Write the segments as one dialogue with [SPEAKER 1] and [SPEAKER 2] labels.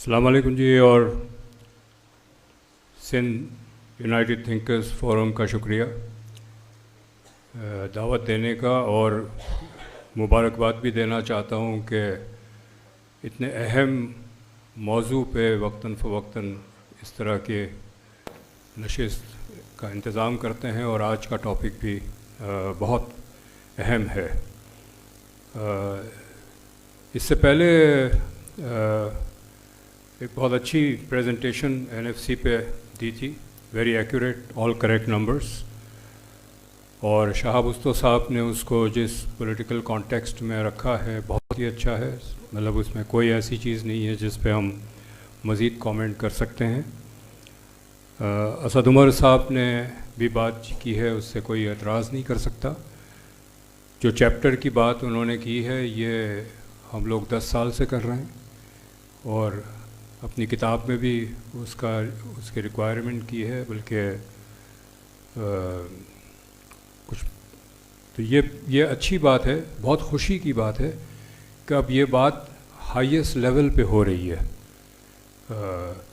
[SPEAKER 1] السلام علیکم جی، اور سندھ یونائٹڈ تھنکرز فورم کا شکریہ دعوت دینے کا، اور مبارکباد بھی دینا چاہتا ہوں کہ اتنے اہم موضوع پہ وقتاً فوقتاً اس طرح کے نشست کا انتظام کرتے ہیں، اور آج کا ٹاپک بھی بہت اہم ہے۔ اس سے پہلے ایک بہت اچھی پریزنٹیشن NFC پہ دی تھی، ویری ایکوریٹ، آل کریکٹ نمبرز، اور شہاب استو صاحب نے اس کو جس پولیٹیکل کانٹیکسٹ میں رکھا ہے بہت ہی اچھا ہے، مطلب اس میں کوئی ایسی چیز نہیں ہے جس پہ ہم مزید کامنٹ کر سکتے ہیں۔ اسد عمر صاحب نے بھی بات کی ہے، اس سے کوئی اعتراض نہیں کر سکتا۔ جو چیپٹر کی بات انہوں نے کی ہے یہ ہم لوگ 10 سال سے کر رہے ہیں، اور اپنی کتاب میں بھی اس کی ریکوائرمنٹ کی ہے، بلکہ کچھ تو یہ اچھی بات ہے، بہت خوشی کی بات ہے کہ اب یہ بات ہائیسٹ لیول پہ ہو رہی ہے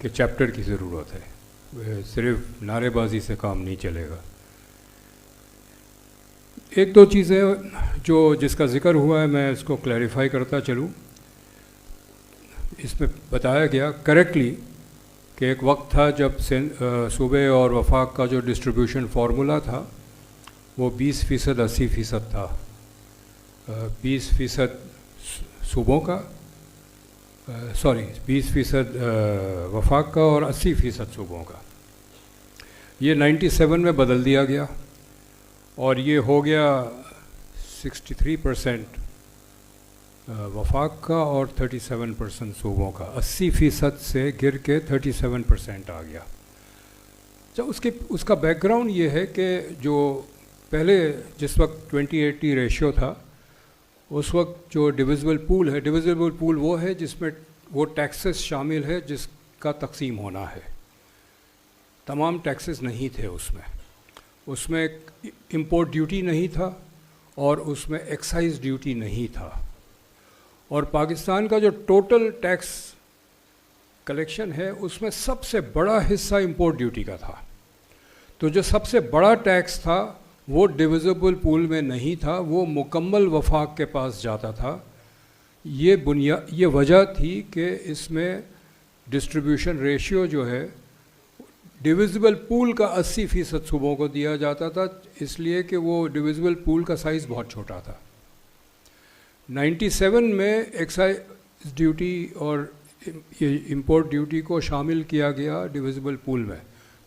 [SPEAKER 1] کہ چیپٹر کی ضرورت ہے، صرف نعرے بازی سے کام نہیں چلے گا۔ ایک دو چیزیں جس کا ذکر ہوا ہے میں اس کو کلیریفائی کرتا چلوں۔ اس میں بتایا گیا کریکٹلی کہ ایک وقت تھا جب صوبے اور وفاق کا جو ڈسٹریبیوشن فارمولا تھا وہ 20% 80% تھا، 20% صوبوں کا 20% وفاق کا اور 80% صوبوں کا۔ یہ 97 میں بدل دیا گیا اور یہ ہو گیا 63% وفاق کا اور 37% صوبوں کا، 80% سے گر کے 37% آ گیا۔ اس کا بیک گراؤنڈ یہ ہے کہ جو پہلے جس وقت 20-80 ریشیو تھا، اس وقت جو ڈویزبل پول ہے، ڈویزبل پول وہ ہے جس میں وہ ٹیکسز شامل ہے جس کا تقسیم ہونا ہے، تمام ٹیکسز نہیں تھے اس میں امپورٹ ڈیوٹی نہیں تھا اور اس میں ایکسائز ڈیوٹی نہیں تھا، اور پاکستان کا جو ٹوٹل ٹیکس کلیکشن ہے اس میں سب سے بڑا حصہ امپورٹ ڈیوٹی کا تھا۔ تو جو سب سے بڑا ٹیکس تھا وہ ڈویزبل پول میں نہیں تھا، وہ مکمل وفاق کے پاس جاتا تھا۔ یہ وجہ تھی کہ اس میں ڈسٹریبیوشن ریشیو جو ہے ڈویزبل پول کا 80% صوبوں کو دیا جاتا تھا، اس لیے کہ وہ ڈویزبل پول کا سائز بہت چھوٹا تھا۔ 97 میں ایکسائز ڈیوٹی اور امپورٹ ڈیوٹی کو شامل کیا گیا ڈویزبل پول میں،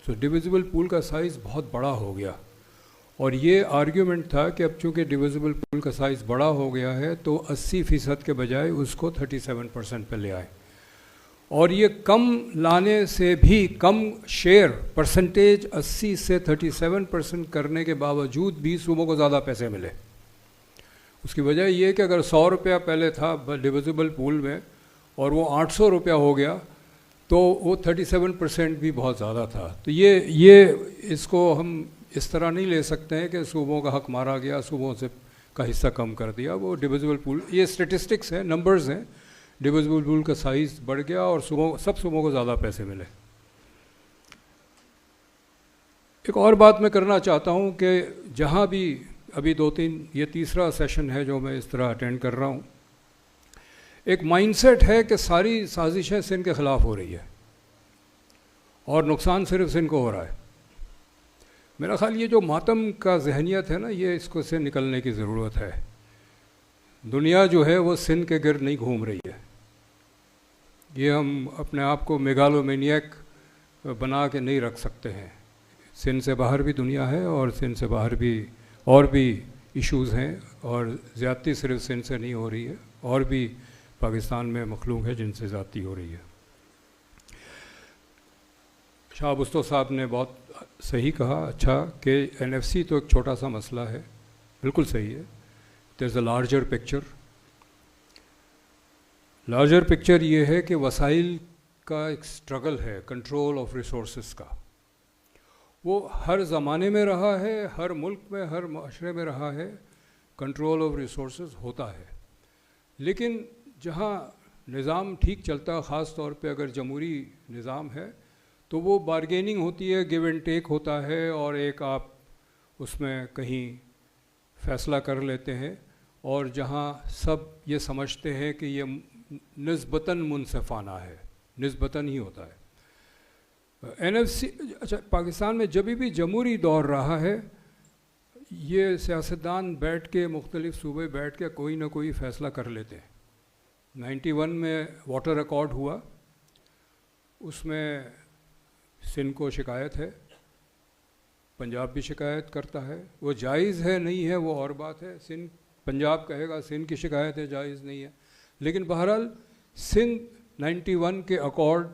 [SPEAKER 1] تو ڈویزبل پول کا سائز بہت بڑا ہو گیا، اور یہ آرگیومنٹ تھا کہ اب چونکہ ڈویزبل پول کا سائز بڑا ہو گیا ہے تو 80% کے بجائے اس کو 37% پہ لے آئے، اور یہ کم لانے سے بھی کم شیئر پرسنٹیج 80 سے 37% کرنے کے باوجود بھی صوبوں کو زیادہ پیسے ملے۔ اس کی وجہ یہ کہ اگر 100 روپیہ پہلے تھا ڈویزبل پول میں اور وہ 800 روپیہ ہو گیا تو وہ 37% بھی بہت زیادہ تھا۔ تو یہ اس کو ہم اس طرح نہیں لے سکتے ہیں کہ صوبوں کا حق مارا گیا، صوبوں سے کا حصہ کم کر دیا۔ وہ ڈویزبل پول، یہ اسٹیٹسٹکس ہیں، نمبرز ہیں، ڈویزبل پول کا سائز بڑھ گیا اور سب صوبوں کو زیادہ پیسے ملے۔ ایک اور بات میں کرنا چاہتا ہوں کہ جہاں بھی ابھی یہ تیسرا سیشن ہے جو میں اس طرح اٹینڈ کر رہا ہوں، ایک مائنڈ سیٹ ہے کہ ساری سازشیں سندھ کے خلاف ہو رہی ہے اور نقصان صرف سندھ کو ہو رہا ہے۔ میرا خیال یہ جو ماتم کا ذہنیت ہے نا، یہ اس کو سے نکلنے کی ضرورت ہے۔ دنیا جو ہے وہ سندھ کے گرد نہیں گھوم رہی ہے۔ یہ ہم اپنے آپ کو میگالومینیک بنا کے نہیں رکھ سکتے ہیں۔ سندھ سے باہر بھی دنیا ہے، اور سندھ سے باہر بھی اور بھی ایشوز ہیں، اور زیادتی صرف سندھ سے نہیں ہو رہی ہے، اور بھی پاکستان میں مخلوق ہے جن سے زیادتی ہو رہی ہے۔ شہاب استو صاحب نے بہت صحیح کہا، اچھا، کہ NFC تو ایک چھوٹا سا مسئلہ ہے، بالکل صحیح ہے۔ دیر از اے لارجر پکچر یہ ہے کہ وسائل کا ایک سٹرگل ہے، کنٹرول آف ریسورسز کا، وہ ہر زمانے میں رہا ہے، ہر ملک میں، ہر معاشرے میں رہا ہے، کنٹرول آف ریسورسز ہوتا ہے، لیکن جہاں نظام ٹھیک چلتا، خاص طور پہ اگر جمہوری نظام ہے تو وہ بارگیننگ ہوتی ہے، گیو اینڈ ٹیک ہوتا ہے، اور ایک آپ اس میں کہیں فیصلہ کر لیتے ہیں، اور جہاں سب یہ سمجھتے ہیں کہ یہ نسبتاً منصفانہ ہے، نسبتاً ہی ہوتا ہے۔ این ایف سی، اچھا، پاکستان میں جبھی بھی جمہوری دور رہا ہے، یہ سیاستدان بیٹھ کے، مختلف صوبے بیٹھ کے کوئی نہ کوئی فیصلہ کر لیتے ہیں۔ 91 میں واٹر ایکارڈ ہوا، اس میں سندھ کو شکایت ہے، پنجاب بھی شکایت کرتا ہے، وہ جائز ہے نہیں ہے وہ اور بات ہے، سندھ پنجاب کہے گا سندھ کی شکایت ہے جائز نہیں ہے، لیکن بہرحال سندھ 91 کے ایکارڈ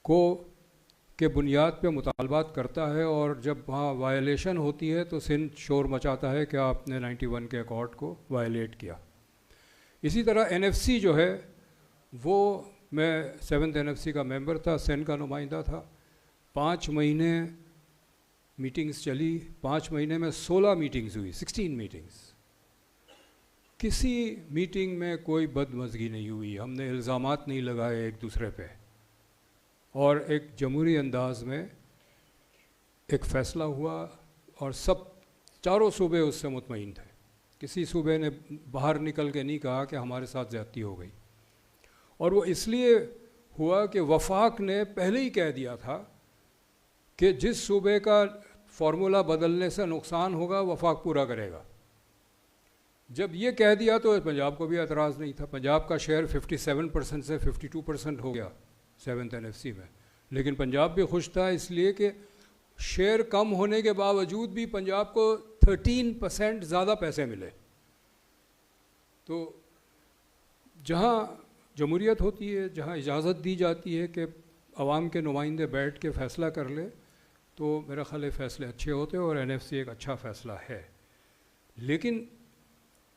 [SPEAKER 1] کو کے بنیاد پہ مطالبات کرتا ہے، اور جب وہاں وائلیشن ہوتی ہے تو سندھ شور مچاتا ہے کہ آپ نے 91 کے ایکارڈ کو وائلیٹ کیا۔ اسی طرح این ایف سی جو ہے وہ، میں 7th این ایف سی کا ممبر تھا، سندھ کا نمائندہ تھا، 5 مہینے میٹنگز چلی، 5 مہینے میں 16 میٹنگز ہوئی، 16 میٹنگز، کسی میٹنگ میں کوئی بدمزگی نہیں ہوئی، ہم نے الزامات نہیں لگائے ایک دوسرے پہ، اور ایک جمہوری انداز میں ایک فیصلہ ہوا، اور سب چاروں صوبے اس سے مطمئن تھے، کسی صوبے نے باہر نکل کے نہیں کہا کہ ہمارے ساتھ زیادتی ہو گئی، اور وہ اس لیے ہوا کہ وفاق نے پہلے ہی کہہ دیا تھا کہ جس صوبے کا فارمولا بدلنے سے نقصان ہوگا وفاق پورا کرے گا۔ جب یہ کہہ دیا تو پنجاب کو بھی اعتراض نہیں تھا، پنجاب کا شیئر 57% سے 52% ہو گیا 7th این ایف سی میں، لیکن پنجاب بھی خوش تھا اس لیے کہ شیئر کم ہونے کے باوجود بھی پنجاب کو 13% زیادہ پیسے ملے۔ تو جہاں جمہوریت ہوتی ہے، جہاں اجازت دی جاتی ہے کہ عوام کے نمائندے بیٹھ کے فیصلہ کر لے، تو میرا خیال ہے فیصلے اچھے ہوتے ہیں، اور این ایف سی ایک اچھا فیصلہ ہے۔ لیکن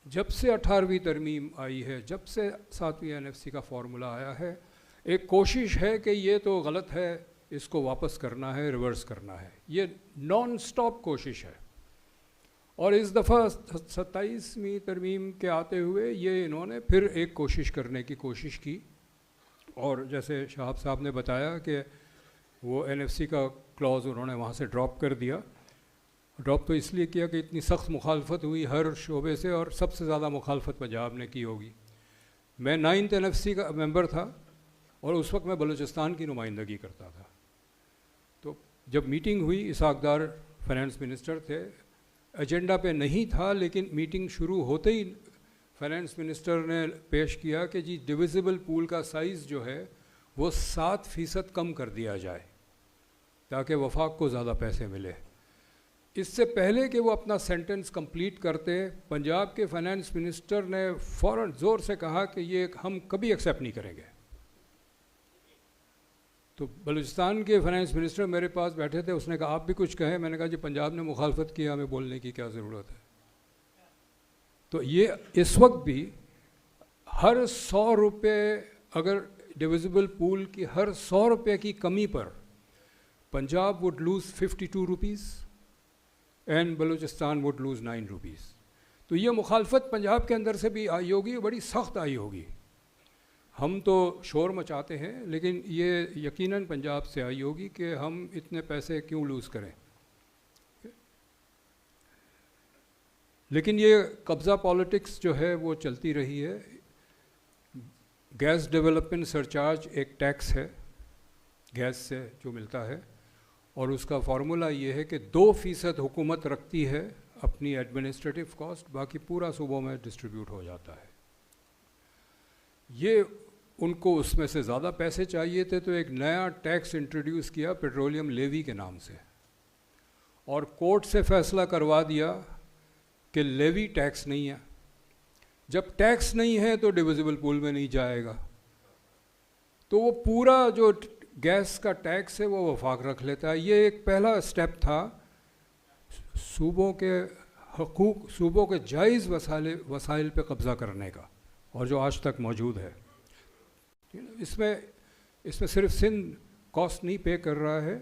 [SPEAKER 1] جب سے 18ویں ترمیم آئی ہے، جب سے 7ویں این ایف سی کا فارمولا آیا ہے، ایک کوشش ہے کہ یہ تو غلط ہے، اس کو واپس کرنا ہے، ریورس کرنا ہے، یہ نان سٹاپ کوشش ہے۔ اور اس دفعہ 27ویں ترمیم کے آتے ہوئے یہ انہوں نے پھر ایک کوشش کرنے کی کوشش کی، اور جیسے شہاب صاحب نے بتایا کہ وہ این ایف سی کا کلوز انہوں نے وہاں سے ڈراپ کر دیا۔ ڈراپ تو اس لیے کیا کہ اتنی سخت مخالفت ہوئی ہر شعبے سے، اور سب سے زیادہ مخالفت پنجاب نے کی ہوگی۔ میں 9th این ایف سی کا ممبر تھا، اور اس وقت میں بلوچستان کی نمائندگی کرتا تھا۔ تو جب میٹنگ ہوئی، اسحاق ڈار فائنانس منسٹر تھے، ایجنڈا پہ نہیں تھا، لیکن میٹنگ شروع ہوتے ہی فائنانس منسٹر نے پیش کیا کہ جی ڈویزبل پول کا سائز جو ہے وہ 7% کم کر دیا جائے تاکہ وفاق کو زیادہ پیسے ملے۔ اس سے پہلے کہ وہ اپنا سینٹنس کمپلیٹ کرتے، پنجاب کے فائنانس منسٹر نے فوراً زور سے کہا کہ یہ ہم کبھی ایکسیپٹ نہیں کریں گے۔ تو بلوچستان کے فائنانس منسٹر میرے پاس بیٹھے تھے، اس نے کہا آپ بھی کچھ کہیں، میں نے کہا جی پنجاب نے مخالفت کی، ہمیں بولنے کی کیا ضرورت ہے۔ تو یہ اس وقت بھی ہر 100 روپے، اگر ڈویزبل پول کی ہر 100 روپے کی کمی پر Punjab would lose 52 rupees and Balochistan would lose 9 rupees. تو یہ مخالفت پنجاب کے اندر سے بھی آئی ہوگی، بڑی سخت آئی ہوگی۔ ہم تو شور مچاتے ہیں، لیکن یہ یقیناً پنجاب سے آئی ہوگی کہ ہم اتنے پیسے کیوں لوز کریں۔ لیکن یہ قبضہ پالیٹکس جو ہے وہ چلتی رہی ہے۔ گیس ڈیولپمنٹ سرچارج ایک ٹیکس ہے گیس سے جو ملتا ہے، اور اس کا فارمولا یہ ہے کہ 2% حکومت رکھتی ہے اپنی ایڈمنسٹریٹو کاسٹ، باقی پورا صوبوں میں ڈسٹریبیوٹ ہو جاتا ہے۔ یہ ان کو اس میں سے زیادہ پیسے چاہیے تھے، تو ایک نیا ٹیکس انٹروڈیوس کیا پیٹرولیم لیوی کے نام سے، اور کورٹ سے فیصلہ کروا دیا کہ لیوی ٹیکس نہیں ہے۔ جب ٹیکس نہیں ہے تو ڈویزبل پول میں نہیں جائے گا، تو وہ پورا جو گیس کا ٹیکس ہے وہ وفاق رکھ لیتا ہے۔ یہ ایک پہلا سٹیپ تھا صوبوں کے حقوق، صوبوں کے جائز وسائل پہ قبضہ کرنے کا، اور جو آج تک موجود ہے۔ اس میں صرف سندھ کاسٹ نہیں پے کر رہا ہے،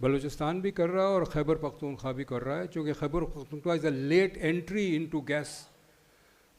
[SPEAKER 1] بلوچستان بھی کر رہا ہے اور خیبر پختونخوا بھی کر رہا ہے، چونکہ خیبر پختونخوا از اے late entry into gas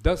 [SPEAKER 1] 10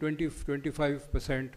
[SPEAKER 1] 25%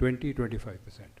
[SPEAKER 1] 20-25%।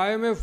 [SPEAKER 1] IMF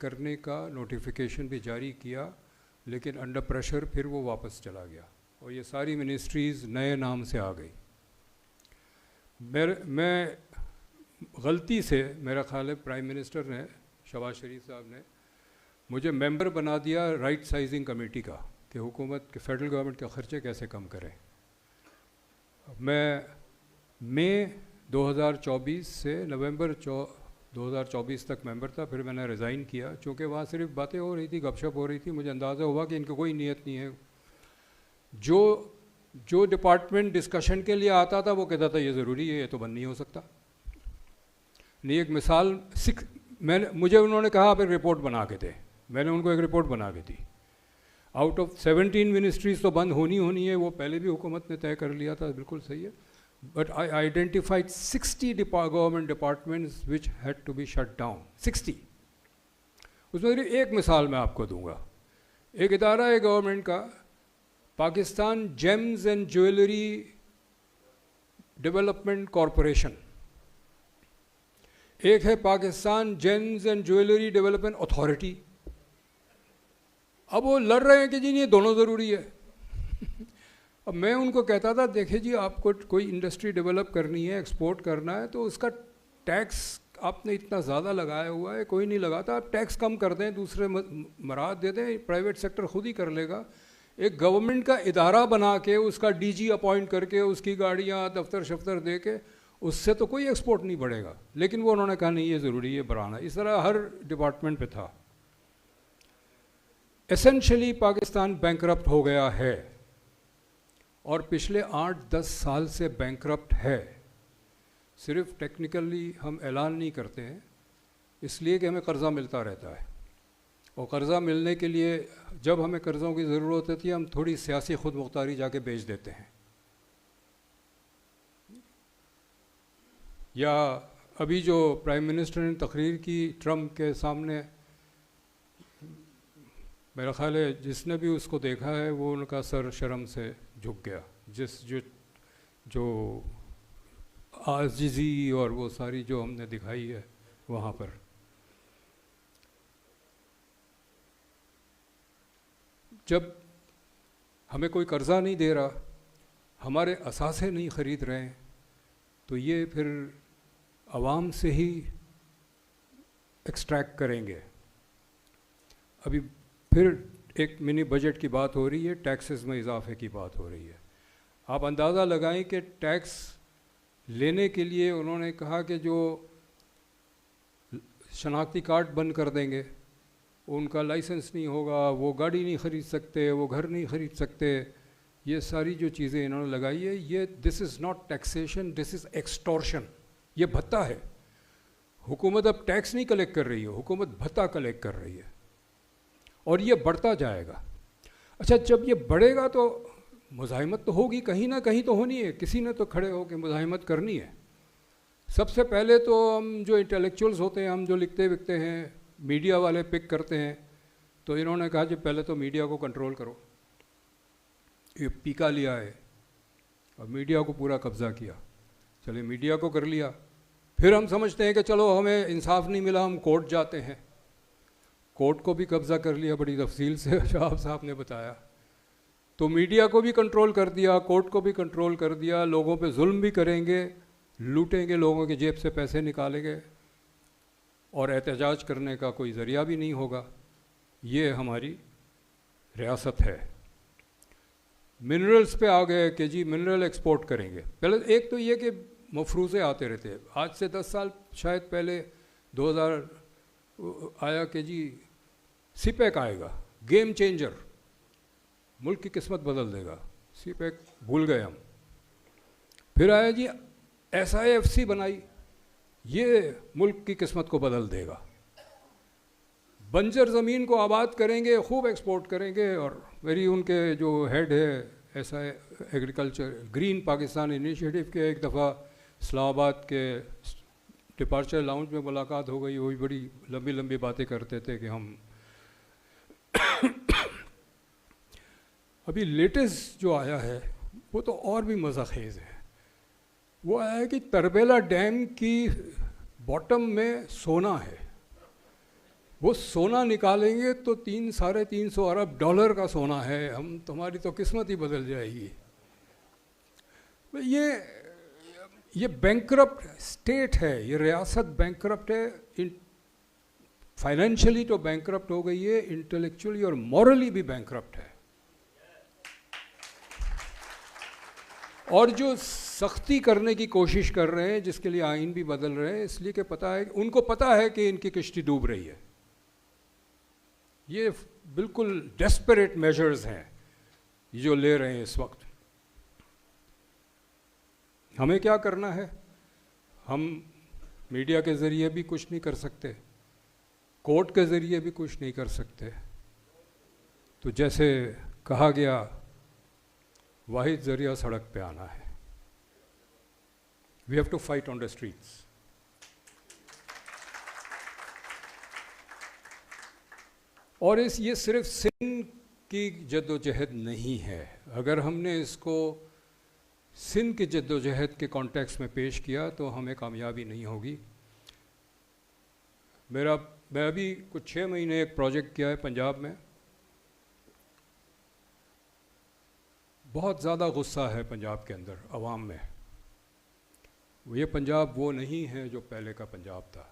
[SPEAKER 1] کرنے کا نوٹیفیکیشن بھی جاری کیا، لیکن انڈر پریشر پھر وہ واپس چلا گیا اور یہ ساری منسٹریز نئے نام سے آ گئی۔ میں غلطی سے، میرا خیال ہے پرائم منسٹر نے، شہباز شریف صاحب نے مجھے ممبر بنا دیا رائٹ سائزنگ کمیٹی کا، کہ حکومت کے فیڈرل گورنمنٹ کے خرچے کیسے کم کریں۔ میں مئی 2024 سے نومبر 2024 تک ممبر تھا، پھر میں نے ریزائن کیا، چونکہ وہاں صرف باتیں ہو رہی تھی، گپ شپ ہو رہی تھی، مجھے اندازہ ہوا کہ ان کی کوئی نیت نہیں ہے۔ جو ڈپارٹمنٹ ڈسکشن کے لیے آتا تھا وہ کہتا تھا یہ ضروری ہے، یہ تو بند نہیں ہو سکتا۔ نہیں، ایک مثال مجھے انہوں نے کہا پھر رپورٹ بنا کے دے، میں نے ان کو ایک رپورٹ بنا کے دی۔ آؤٹ آف 17 منسٹریز تو بند ہونی ہے، وہ پہلے بھی حکومت نے طے کر لیا تھا، بالکل صحیح ہے، but I identified 60 government departments which had to be shut down, 60۔ اس میں ایک مثال میں آپ کو دوں گا، ایک ادارہ ہے گورنمنٹ کا، Pakistan James and jewellery development corporation, ایک ہے Pakistan James and jewellery development authority. اب وہ لڑ رہے ہیں کہ جی یہ دونوں ضروری ہے۔ اب میں ان کو کہتا تھا دیکھیں جی آپ کو کوئی انڈسٹری ڈیولپ کرنی ہے، ایکسپورٹ کرنا ہے، تو اس کا ٹیکس آپ نے اتنا زیادہ لگایا ہوا ہے، کوئی نہیں لگاتا، آپ ٹیکس کم کر دیں، دوسرے مراد دے دیں، پرائیویٹ سیکٹر خود ہی کر لے گا۔ ایک گورنمنٹ کا ادارہ بنا کے اس کا ڈی جی اپوائنٹ کر کے اس کی گاڑیاں دفتر شفتر دے کے اس سے تو کوئی ایکسپورٹ نہیں بڑھے گا، لیکن وہ انہوں نے کہا نہیں یہ ضروری ہے بڑھانا۔ اس طرح ہر ڈپارٹمنٹ پہ تھا۔ ایسنشلی پاکستان بینکرپٹ ہو گیا ہے، اور پچھلے 8-10 سال سے بینکرپٹ ہے، صرف ٹیکنیکلی ہم اعلان نہیں کرتے ہیں، اس لیے کہ ہمیں قرضہ ملتا رہتا ہے، اور قرضہ ملنے کے لیے جب ہمیں قرضوں کی ضرورت ہوتی ہے ہم تھوڑی سیاسی خود مختاری جا کے بیچ دیتے ہیں۔ یا ابھی جو پرائم منسٹر نے تقریر کی ٹرمپ کے سامنے، میرا خیال ہے جس نے بھی اس کو دیکھا ہے وہ ان کا سر شرم سے جھک گیا، جو عاجزی اور وہ ساری جو ہم نے دکھائی ہے وہاں پر۔ جب ہمیں کوئی قرضہ نہیں دے رہا، ہمارے اثاثے نہیں خرید رہے ہیں، تو یہ پھر عوام سے ہی ایکسٹریکٹ کریں گے۔ ابھی پھر ایک منی بجٹ کی بات ہو رہی ہے، ٹیکسز میں اضافے کی بات ہو رہی ہے۔ آپ اندازہ لگائیں کہ ٹیکس لینے کے لیے انہوں نے کہا کہ جو شناختی کارڈ بند کر دیں گے، ان کا لائسنس نہیں ہوگا، وہ گاڑی نہیں خرید سکتے، وہ گھر نہیں خرید سکتے، یہ ساری جو چیزیں انہوں نے لگائی ہے، یہ دس از ناٹ ٹیکسیشن، دس از ایکسٹورشن، یہ بھتہ ہے۔ حکومت اب ٹیکس نہیں کلیکٹ کر رہی ہے، حکومت بھتہ کلیکٹ کر رہی ہے، اور یہ بڑھتا جائے گا۔ اچھا، جب یہ بڑھے گا تو مزاحمت تو ہوگی، کہیں نہ کہیں تو ہونی ہے، کسی نے تو کھڑے ہو کے مزاحمت کرنی ہے۔ سب سے پہلے تو ہم جو انٹلیکچوئلز ہوتے ہیں، ہم جو لکھتے وکھتے ہیں، میڈیا والے پک کرتے ہیں، تو انہوں نے کہا کہ پہلے تو میڈیا کو کنٹرول کرو، یہ پیکا لیا ہے اور میڈیا کو پورا قبضہ کیا۔ چلے میڈیا کو کر لیا، پھر ہم سمجھتے ہیں کہ چلو ہمیں انصاف نہیں ملا، ہم کورٹ جاتے ہیں، کورٹ کو بھی قبضہ کر لیا، بڑی تفصیل سے شہاب صاحب نے بتایا۔ تو میڈیا کو بھی کنٹرول کر دیا، کورٹ کو بھی کنٹرول کر دیا، لوگوں پہ ظلم بھی کریں گے، لوٹیں گے، لوگوں کی جیب سے پیسے نکالیں گے، اور احتجاج کرنے کا کوئی ذریعہ بھی نہیں ہوگا۔ یہ ہماری ریاست ہے۔ منرلز پہ آ گئے کہ جی منرل ایکسپورٹ کریں گے۔ پہلے ایک تو یہ کہ مفروضے آتے رہتے، آج سے 10 سال شاید پہلے 2000 آیا کہ جی سی پیک آئے گا، گیم چینجر، ملک کی قسمت بدل دے گا، سی پیک بھول گئے ہم۔ پھر آیا جی SIFC بنائی، یہ ملک کی قسمت کو بدل دے گا، بنجر زمین کو آباد کریں گے، خوب ایکسپورٹ کریں گے۔ اور میری ان کے جو ہیڈ ہے ایگریکلچر گرین پاکستان انیشیٹو کے، ایک دفعہ اسلام آباد کے ڈپارچر لاؤنج میں ملاقات ہو گئی، وہی بڑی لمبی لمبی باتیں کرتے تھے کہ ہم ابھی لیٹسٹ جو آیا ہے وہ تو اور بھی مزہ خیز ہے۔ وہ آیا ہے کہ تربیلا ڈیم کی باٹم میں سونا ہے، وہ سونا نکالیں گے تو 300-350 ارب ڈالر کا سونا ہے، ہم تمہاری تو قسمت ہی بدل جائے گی. یہ بینکرپٹ اسٹیٹ ہے، یہ ریاست بینکرپٹ ہے، فائنینشلی تو بینکرپٹ ہو گئی ہے، انٹلیکچولی اور مورلی بھی بینکرپٹ ہے. اور جو سختی کرنے کی کوشش کر رہے ہیں، جس کے لیے آئین بھی بدل رہے ہیں، اس لیے کہ پتہ ہے، ان کو پتہ ہے کہ ان کی کشتی ڈوب رہی ہے. یہ بالکل ڈیسپریٹ میجرز ہیں جو لے رہے ہیں اس وقت. ہمیں کیا کرنا ہے؟ ہم میڈیا کے ذریعے بھی کچھ نہیں کر سکتے، کورٹ کے ذریعے بھی کچھ نہیں کر سکتے. تو جیسے کہا گیا، واحد ذریعہ سڑک پہ آنا ہے. We have to fight on the streets. اور یہ صرف سندھ کی جد و جہد نہیں ہے. اگر ہم نے اس کو سندھ کی جد و جہد کے کانٹیکس میں پیش کیا تو ہمیں کامیابی نہیں ہوگی. میں ابھی کچھ 6 مہینے ایک پروجیکٹ کیا ہے پنجاب میں. بہت زیادہ غصہ ہے پنجاب کے اندر عوام میں. یہ پنجاب وہ نہیں ہے جو پہلے کا پنجاب تھا.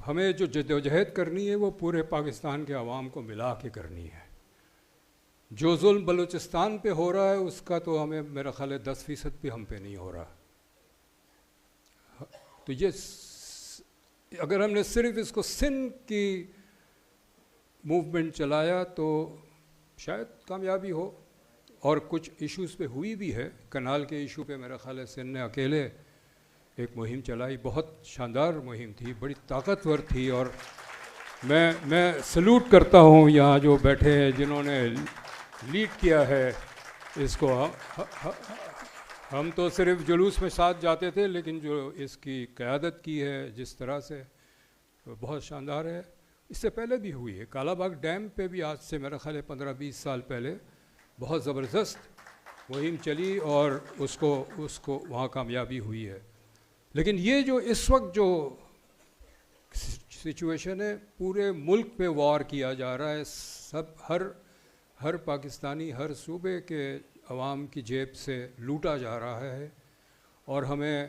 [SPEAKER 1] ہمیں جو جدوجہد کرنی ہے وہ پورے پاکستان کے عوام کو ملا کے کرنی ہے. جو ظلم بلوچستان پہ ہو رہا ہے اس کا تو ہمیں میرا خیال ہے 10% بھی ہم پہ نہیں ہو رہا. تو یہ اگر ہم نے صرف اس کو سندھ کی موومنٹ چلایا تو شاید کامیابی ہو. اور کچھ ایشوز پہ ہوئی بھی ہے. کنال کے ایشو پہ میرا خیال ہے سندھ نے اکیلے ایک مہم چلائی، بہت شاندار مہم تھی، بڑی طاقتور تھی. اور میں سلوٹ کرتا ہوں یہاں جو بیٹھے ہیں جنہوں نے لیڈ کیا ہے اس کو. ہم تو صرف جلوس میں ساتھ جاتے تھے، لیکن جو اس کی قیادت کی ہے جس طرح سے، بہت شاندار ہے. اس سے پہلے بھی ہوئی ہے. کالا باغ ڈیم پہ بھی آج سے میرا خیال ہے 15-20 سال پہلے بہت زبردست مہم چلی اور اس کو وہاں کامیابی ہوئی ہے. لیکن یہ جو اس وقت جو سچویشن ہے، پورے ملک پہ وار کیا جا رہا ہے. ہر پاکستانی، ہر صوبے کے عوام کی جیب سے لوٹا جا رہا ہے اور ہمیں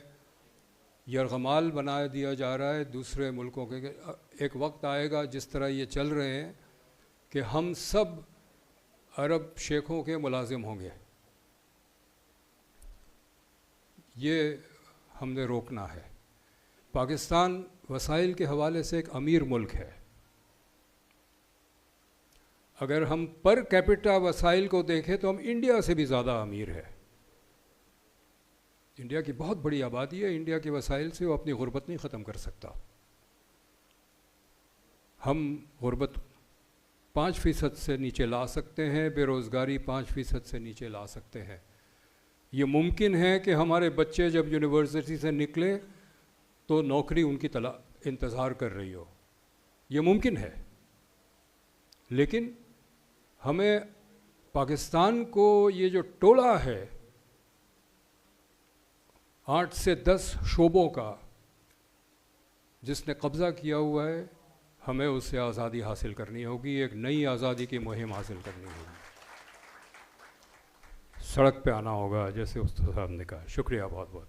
[SPEAKER 1] یرغمال بنا دیا جا رہا ہے دوسرے ملکوں کے. ایک وقت آئے گا جس طرح یہ چل رہے ہیں کہ ہم سب عرب شیخوں کے ملازم ہوں گے. یہ ہم نے روکنا ہے. پاکستان وسائل کے حوالے سے ایک امیر ملک ہے. اگر ہم پر کیپٹا وسائل کو دیکھیں تو ہم انڈیا سے بھی زیادہ امیر ہے. انڈیا کی بہت بڑی آبادی ہے. انڈیا کے وسائل سے وہ اپنی غربت نہیں ختم کر سکتا. ہم غربت 5% سے نیچے لا سکتے ہیں، بے روزگاری 5% سے نیچے لا سکتے ہیں. یہ ممکن ہے کہ ہمارے بچے جب یونیورسٹی سے نکلے تو نوکری ان کی انتظار کر رہی ہو. یہ ممکن ہے. لیکن ہمیں پاکستان کو یہ جو ٹولہ ہے 8 سے 10 شعبوں کا جس نے قبضہ کیا ہوا ہے، ہمیں اس سے آزادی حاصل کرنی ہوگی. ایک نئی آزادی کی مہم حاصل کرنی ہوگی. سڑک پہ آنا ہوگا جیسے استاد صاحب نے کہا. شکریہ بہت بہت.